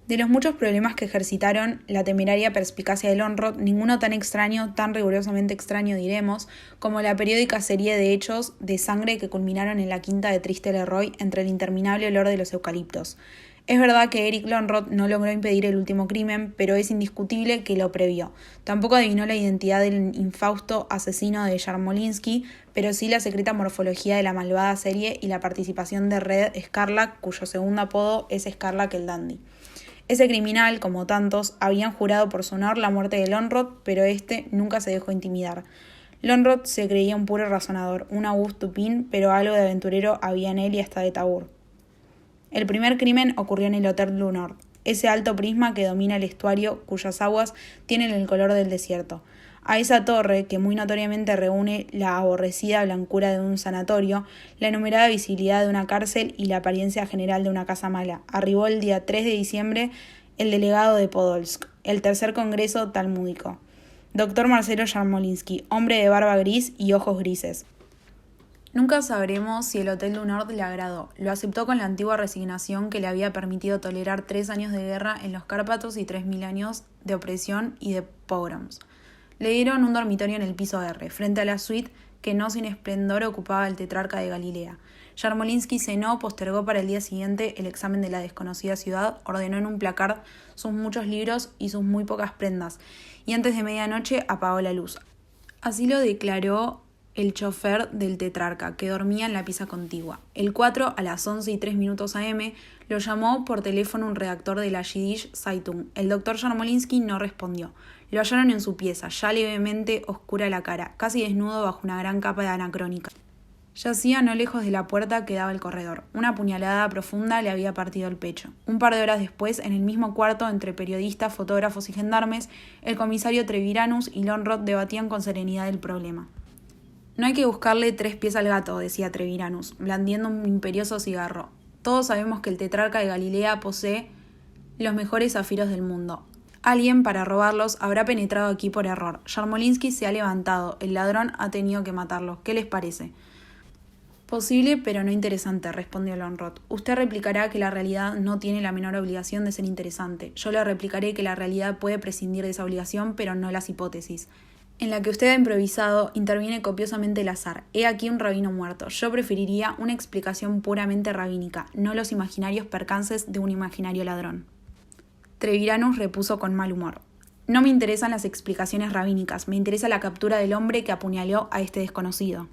De los muchos problemas que ejercitaron la temeraria perspicacia de Lonrod, ninguno tan extraño, tan rigurosamente extraño diremos, como la periódica serie de hechos de sangre que culminaron en la quinta de Triste Leroy entre el interminable olor de los eucaliptos. Es verdad que Eric Lonrod no logró impedir el último crimen, pero es indiscutible que lo previó. Tampoco adivinó la identidad del infausto asesino de Yarmolinsky, pero sí la secreta morfología de la malvada serie y la participación de Red Scarlack, cuyo segundo apodo es Scarlack el Dandy. Ese criminal, como tantos, habían jurado por su honor la muerte de Lonrod, pero este nunca se dejó intimidar. Lonrod se creía un puro razonador, un Auguste Dupin, pero algo de aventurero había en él y hasta de tabur. El primer crimen ocurrió en el Hotel Blue Nord, ese alto prisma que domina el estuario cuyas aguas tienen el color del desierto. A esa torre, que muy notoriamente reúne la aborrecida blancura de un sanatorio, la enumerada visibilidad de una cárcel y la apariencia general de una casa mala, arribó el día 3 de diciembre el delegado de Podolsk, el tercer congreso talmúdico, Dr. Marcelo Yarmolinsky, hombre de barba gris y ojos grises. Nunca sabremos si el Hotel du Nord le agradó. Lo aceptó con la antigua resignación que le había permitido tolerar 3 años de guerra en los Cárpatos y 3.000 años de opresión y de pogroms. Le dieron un dormitorio en el piso R, frente a la suite que no sin esplendor ocupaba el tetrarca de Galilea. Yarmolinsky cenó, postergó para el día siguiente el examen de la desconocida ciudad, ordenó en un placard sus muchos libros y sus muy pocas prendas, y antes de medianoche apagó la luz. Así lo declaró el chofer del tetrarca, que dormía en la pieza contigua. El 4, a las 11:03 AM, lo llamó por teléfono un redactor de la Yiddish Zeitung. El doctor Yarmolinsky no respondió. Lo hallaron en su pieza, ya levemente oscura la cara, casi desnudo bajo una gran capa de anacrónica. Yacía no lejos de la puerta que daba al corredor. Una puñalada profunda le había partido el pecho. Un par de horas después, en el mismo cuarto, entre periodistas, fotógrafos y gendarmes, el comisario Treviranus y Lonrod debatían con serenidad el problema. No hay que buscarle 3 pies al gato, decía Treviranus, blandiendo un imperioso cigarro. Todos sabemos que el tetrarca de Galilea posee los mejores zafiros del mundo. Alguien, para robarlos, habrá penetrado aquí por error. Yarmolinsky se ha levantado. El ladrón ha tenido que matarlo. ¿Qué les parece? Posible, pero no interesante, respondió Lonrod. Usted replicará que la realidad no tiene la menor obligación de ser interesante. Yo le replicaré que la realidad puede prescindir de esa obligación, pero no las hipótesis. En la que usted ha improvisado, interviene copiosamente el azar. He aquí un rabino muerto. Yo preferiría una explicación puramente rabínica, no los imaginarios percances de un imaginario ladrón. Treviranus repuso con mal humor. No me interesan las explicaciones rabínicas, me interesa la captura del hombre que apuñaló a este desconocido.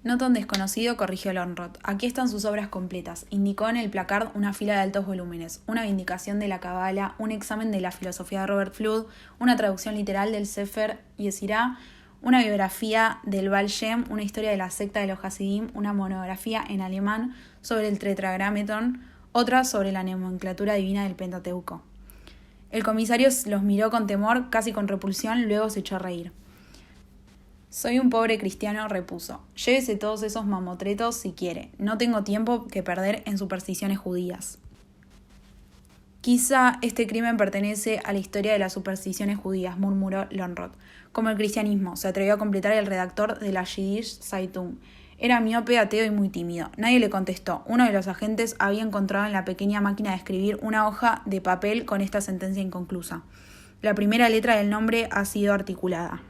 No tan desconocido, corrigió Lonrod. Aquí están sus obras completas. Indicó en el placard una fila de altos volúmenes, una vindicación de la Cabala, un examen de la filosofía de Robert Flood, una traducción literal del Sefer Yesirá, una biografía del Baal Shem, una historia de la secta de los Hasidim, una monografía en alemán sobre el tetragrametón, otra sobre la nomenclatura divina del Pentateuco. El comisario los miró con temor, casi con repulsión, luego se echó a reír. Soy un pobre cristiano, repuso. Llévese todos esos mamotretos si quiere. No tengo tiempo que perder en supersticiones judías. Quizá este crimen pertenece a la historia de las supersticiones judías, murmuró Lonrod. Como el cristianismo, se atrevió a completar el redactor de la Yiddish Zeitung. Era miope, ateo y muy tímido. Nadie le contestó. Uno de los agentes había encontrado en la pequeña máquina de escribir una hoja de papel con esta sentencia inconclusa. La primera letra del nombre ha sido articulada.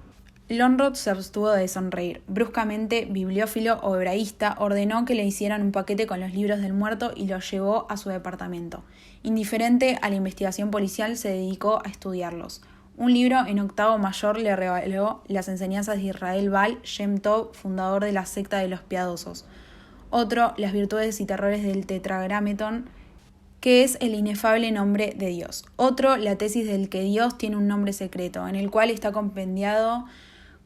Lonrod se abstuvo de sonreír. Bruscamente, bibliófilo o hebraísta, ordenó que le hicieran un paquete con los libros del muerto y los llevó a su departamento. Indiferente a la investigación policial, se dedicó a estudiarlos. Un libro en octavo mayor le reveló las enseñanzas de Israel Baal Shem Tov, fundador de la secta de los piadosos. Otro, las virtudes y terrores del tetragrametón, que es el inefable nombre de Dios. Otro, la tesis del que Dios tiene un nombre secreto, en el cual está compendiado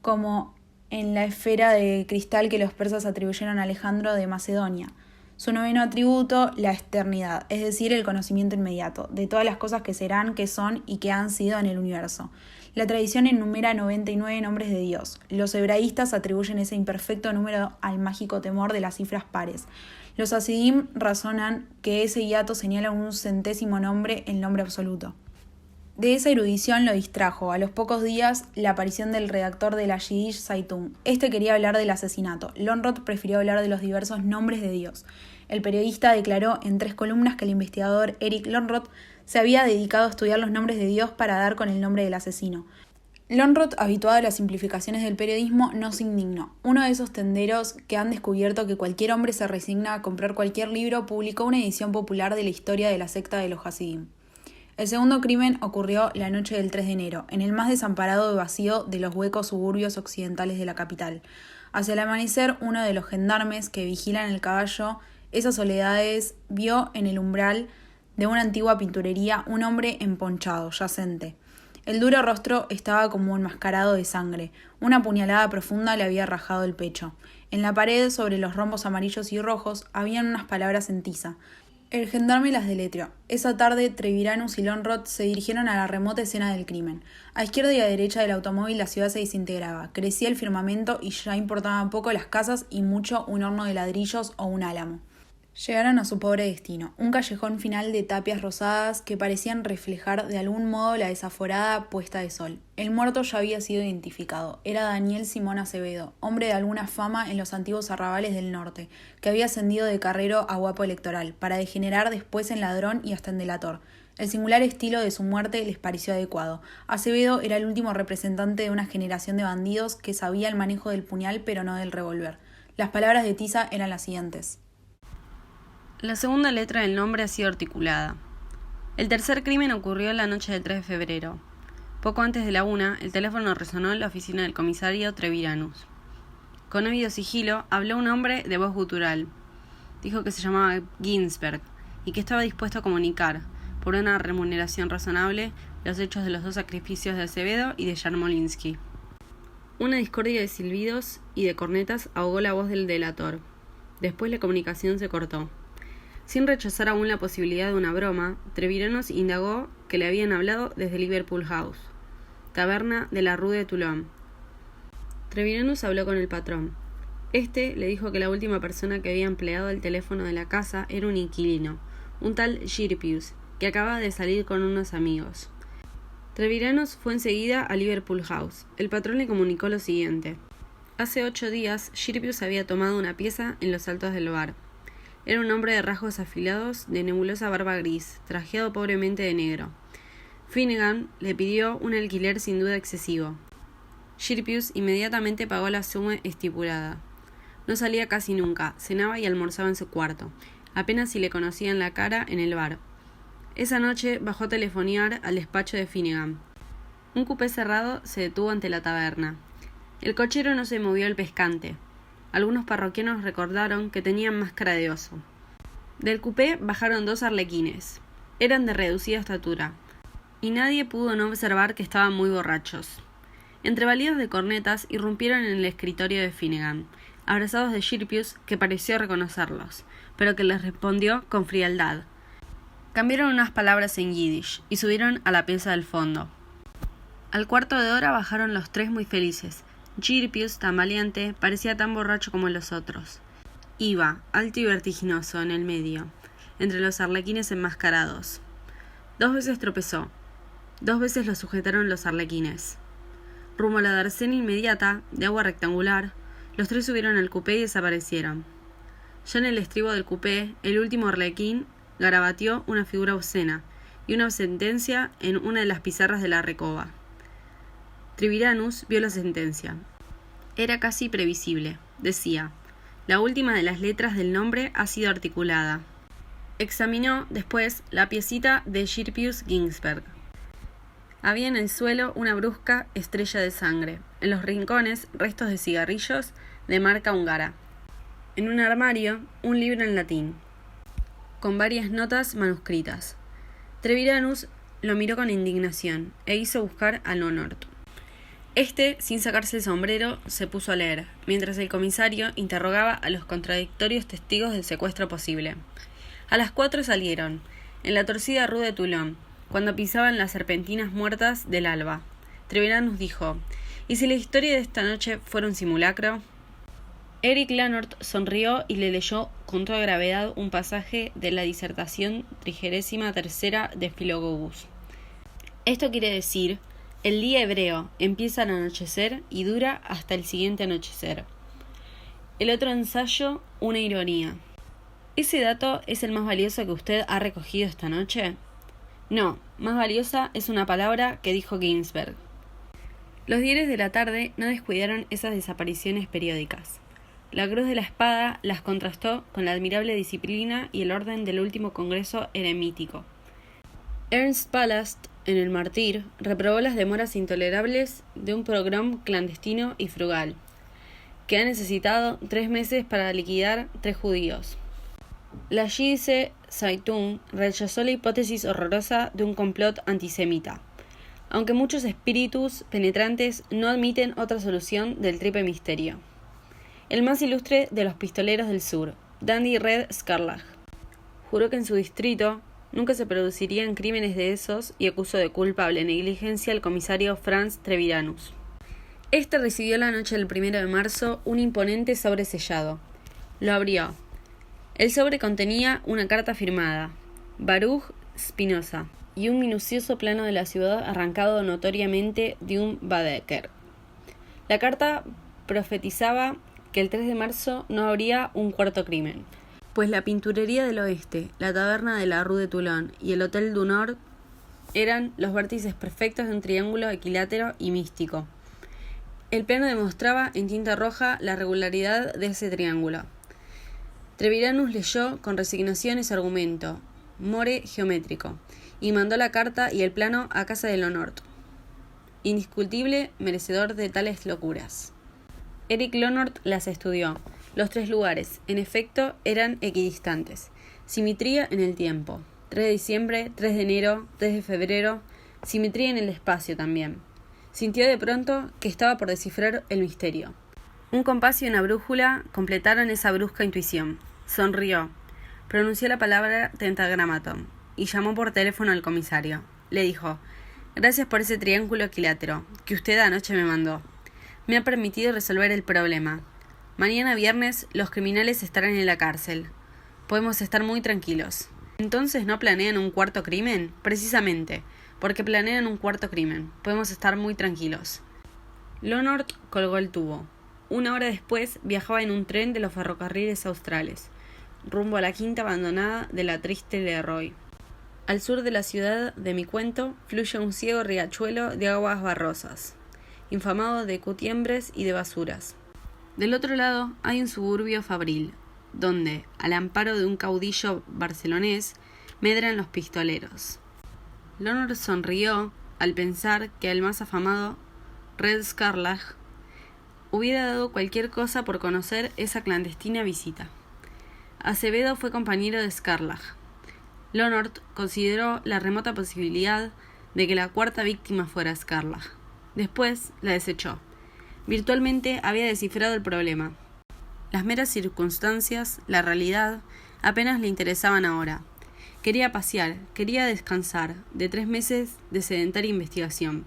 como en la esfera de cristal que los persas atribuyeron a Alejandro de Macedonia. Su noveno atributo, la eternidad, es decir, el conocimiento inmediato, de todas las cosas que serán, que son y que han sido en el universo. La tradición enumera 99 nombres de Dios. Los hebraístas atribuyen ese imperfecto número al mágico temor de las cifras pares. Los hasidim razonan que ese hiato señala un centésimo nombre, el nombre absoluto. De esa erudición lo distrajo, a los pocos días, la aparición del redactor de la Yiddish Zeitung. Este quería hablar del asesinato. Lönnrot prefirió hablar de los diversos nombres de Dios. El periodista declaró en 3 columnas que el investigador Erich Lönnrot se había dedicado a estudiar los nombres de Dios para dar con el nombre del asesino. Lönnrot, habituado a las simplificaciones del periodismo, no se indignó. Uno de esos tenderos que han descubierto que cualquier hombre se resigna a comprar cualquier libro publicó una edición popular de la historia de la secta de los Hasidim. El segundo crimen ocurrió la noche del 3 de enero, en el más desamparado y vacío de los huecos suburbios occidentales de la capital. Hacia el amanecer, uno de los gendarmes que vigilan el caballo, esas soledades, vio en el umbral de una antigua pinturería un hombre emponchado, yacente. El duro rostro estaba como enmascarado de sangre. Una puñalada profunda le había rajado el pecho. En la pared, sobre los rombos amarillos y rojos, habían unas palabras en tiza. El gendarme las deletreó. Esa tarde, Treviranus y Lönnrot se dirigieron a la remota escena del crimen. A izquierda y a derecha del automóvil la ciudad se desintegraba. Crecía el firmamento y ya importaban poco las casas y mucho un horno de ladrillos o un álamo. Llegaron a su pobre destino, un callejón final de tapias rosadas que parecían reflejar de algún modo la desaforada puesta de sol. El muerto ya había sido identificado. Era Daniel Simón Acevedo, hombre de alguna fama en los antiguos arrabales del norte, que había ascendido de carrero a guapo electoral, para degenerar después en ladrón y hasta en delator. El singular estilo de su muerte les pareció adecuado. Acevedo era el último representante de una generación de bandidos que sabía el manejo del puñal pero no del revólver. Las palabras de tiza eran las siguientes. La segunda letra del nombre ha sido articulada. El tercer crimen ocurrió la noche del 3 de febrero. Poco antes de la 1, el teléfono resonó en la oficina del comisario Treviranus. Con ávido sigilo, habló un hombre de voz gutural. Dijo que se llamaba Ginsberg y que estaba dispuesto a comunicar, por una remuneración razonable, los hechos de los 2 sacrificios de Acevedo y de Yarmolinsky. Una discordia de silbidos y de cornetas ahogó la voz del delator. Después la comunicación se cortó. Sin rechazar aún la posibilidad de una broma, Treviranus indagó que le habían hablado desde Liverpool House, taberna de la Rue de Toulon. Treviranus habló con el patrón. Este le dijo que la última persona que había empleado el teléfono de la casa era un inquilino, un tal Girpius, que acababa de salir con unos amigos. Treviranus fue enseguida a Liverpool House. El patrón le comunicó lo siguiente. Hace 8 días, Girpius había tomado una pieza en los altos del bar. Era un hombre de rasgos afilados, de nebulosa barba gris, trajeado pobremente de negro. Finnegan le pidió un alquiler sin duda excesivo. Girpius inmediatamente pagó la suma estipulada. No salía casi nunca, cenaba y almorzaba en su cuarto, apenas si le conocían la cara en el bar. Esa noche bajó a telefonear al despacho de Finnegan. Un cupé cerrado se detuvo ante la taberna. El cochero no se movió el pescante. Algunos parroquianos recordaron que tenían máscara de oso. Del cupé bajaron 2 arlequines. Eran de reducida estatura, y nadie pudo no observar que estaban muy borrachos. Entre balidos de cornetas irrumpieron en el escritorio de Finnegan, abrazados de Girpius, que pareció reconocerlos, pero que les respondió con frialdad. Cambiaron unas palabras en yiddish y subieron a la pieza del fondo. Al cuarto de hora bajaron los 3 muy felices. Girpius, tan valiente, parecía tan borracho como los otros. Iba, alto y vertiginoso, en el medio, entre los arlequines enmascarados. 2 veces tropezó. 2 veces lo sujetaron los arlequines. Rumbo a la dársena inmediata, de agua rectangular, los 3 subieron al cupé y desaparecieron. Ya en el estribo del cupé, el último arlequín garabateó una figura obscena y una sentencia en una de las pizarras de la recoba. Treviranus vio la sentencia. Era casi previsible. Decía: la última de las letras del nombre ha sido articulada. Examinó después la piecita de Girpius Ginsberg. Había en el suelo una brusca estrella de sangre. En los rincones, restos de cigarrillos de marca húngara. En un armario, un libro en latín, con varias notas manuscritas. Treviranus lo miró con indignación e hizo buscar a Lönnrot. Este, sin sacarse el sombrero, se puso a leer, mientras el comisario interrogaba a los contradictorios testigos del secuestro posible. A las 4 salieron, en la torcida Rue de Toulon, cuando pisaban las serpentinas muertas del alba. Treviranus dijo: ¿y si la historia de esta noche fuera un simulacro? Erich Lönnrot sonrió y le leyó con toda gravedad un pasaje de la disertación 33 de Philologus. Esto quiere decir, el día hebreo empieza al anochecer y dura hasta el siguiente anochecer. El otro ensayo, una ironía. ¿Ese dato es el más valioso que usted ha recogido esta noche? No, más valiosa es una palabra que dijo Ginsberg. Los diarios de la tarde no descuidaron esas desapariciones periódicas. La Cruz de la Espada las contrastó con la admirable disciplina y el orden del último congreso eremítico. Ernst Palast, en El Mártir, reprobó las demoras intolerables de un pogrom clandestino y frugal, que ha necesitado 3 meses para liquidar 3 judíos. La Jüdische Zeitung rechazó la hipótesis horrorosa de un complot antisemita, aunque muchos espíritus penetrantes no admiten otra solución del triple misterio. El más ilustre de los pistoleros del sur, Dandy Red Scarlett, juró que en su distrito nunca se producirían crímenes de esos y acusó de culpable negligencia al comisario Franz Treviranus. Este recibió la noche del 1 de marzo un imponente sobre sellado. Lo abrió. El sobre contenía una carta firmada, Baruch Spinoza, y un minucioso plano de la ciudad arrancado notoriamente de un Baedeker. La carta profetizaba que el 3 de marzo no habría un cuarto crimen, pues la pinturería del oeste, la taberna de la Rue de Toulon y el Hotel du Nord eran los vértices perfectos de un triángulo equilátero y místico. El plano demostraba en tinta roja la regularidad de ese triángulo. Treviranus leyó con resignación ese argumento, more geométrico, y mandó la carta y el plano a casa de Lonort, indiscutible merecedor de tales locuras. Eric Lonort las estudió. Los 3 lugares, en efecto, eran equidistantes. Simetría en el tiempo. 3 de diciembre, 3 de enero, 3 de febrero. Simetría en el espacio también. Sintió de pronto que estaba por descifrar el misterio. Un compás y una brújula completaron esa brusca intuición. Sonrió. Pronunció la palabra tentagramaton y llamó por teléfono al comisario. Le dijo: «Gracias por ese triángulo equilátero que usted anoche me mandó. Me ha permitido resolver el problema. Mañana viernes los criminales estarán en la cárcel. Podemos estar muy tranquilos». «¿Entonces no planean un cuarto crimen?» «Precisamente, porque planean un cuarto crimen. Podemos estar muy tranquilos». Lonort colgó el tubo. 1 hora después viajaba en un tren de los ferrocarriles australes, rumbo a la quinta abandonada de la triste Leroy. Al sur de la ciudad de mi cuento fluye un ciego riachuelo de aguas barrosas, infamado de cutiembres y de basuras. Del otro lado hay un suburbio fabril, donde, al amparo de un caudillo barcelonés, medran los pistoleros. Lonort sonrió al pensar que el más afamado, Red Scarlett, hubiera dado cualquier cosa por conocer esa clandestina visita. Acevedo fue compañero de Scarlett. Lonort consideró la remota posibilidad de que la cuarta víctima fuera Scarlett. Después la desechó. Virtualmente había descifrado el problema. Las meras circunstancias, la realidad, apenas le interesaban ahora. Quería pasear, quería descansar de 3 meses de sedentaria investigación.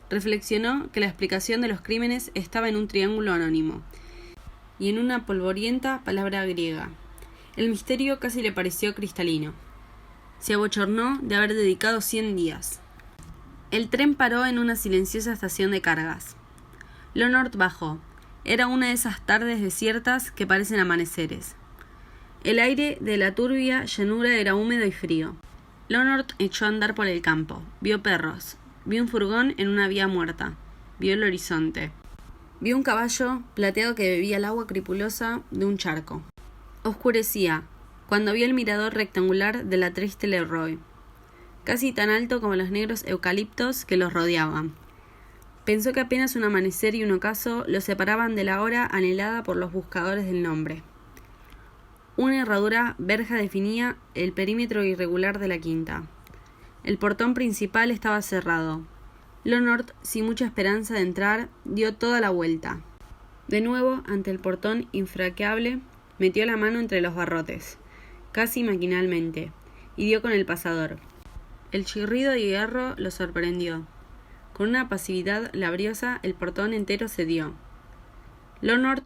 Reflexionó que la explicación de los crímenes estaba en un triángulo anónimo y en una polvorienta palabra griega. El misterio casi le pareció cristalino. Se abochornó de haber dedicado 100 días. El tren paró en una silenciosa estación de cargas. Lonort bajó. Era una de esas tardes desiertas que parecen amaneceres. El aire de la turbia llanura era húmedo y frío. Lonort echó a andar por el campo. Vio perros. Vio un furgón en una vía muerta. Vio el horizonte. Vio un caballo plateado que bebía el agua cripulosa de un charco. Oscurecía cuando vio el mirador rectangular de la triste Leroy, casi tan alto como los negros eucaliptos que los rodeaban. Pensó que apenas un amanecer y un ocaso lo separaban de la hora anhelada por los buscadores del nombre. Una herradura verja definía el perímetro irregular de la quinta. El portón principal estaba cerrado. Lonort, sin mucha esperanza de entrar, dio toda la vuelta. De nuevo, ante el portón infranqueable, metió la mano entre los barrotes, casi maquinalmente, y dio con el pasador. El chirrido de hierro lo sorprendió. Con una pasividad laboriosa, el portón entero cedió. Lonort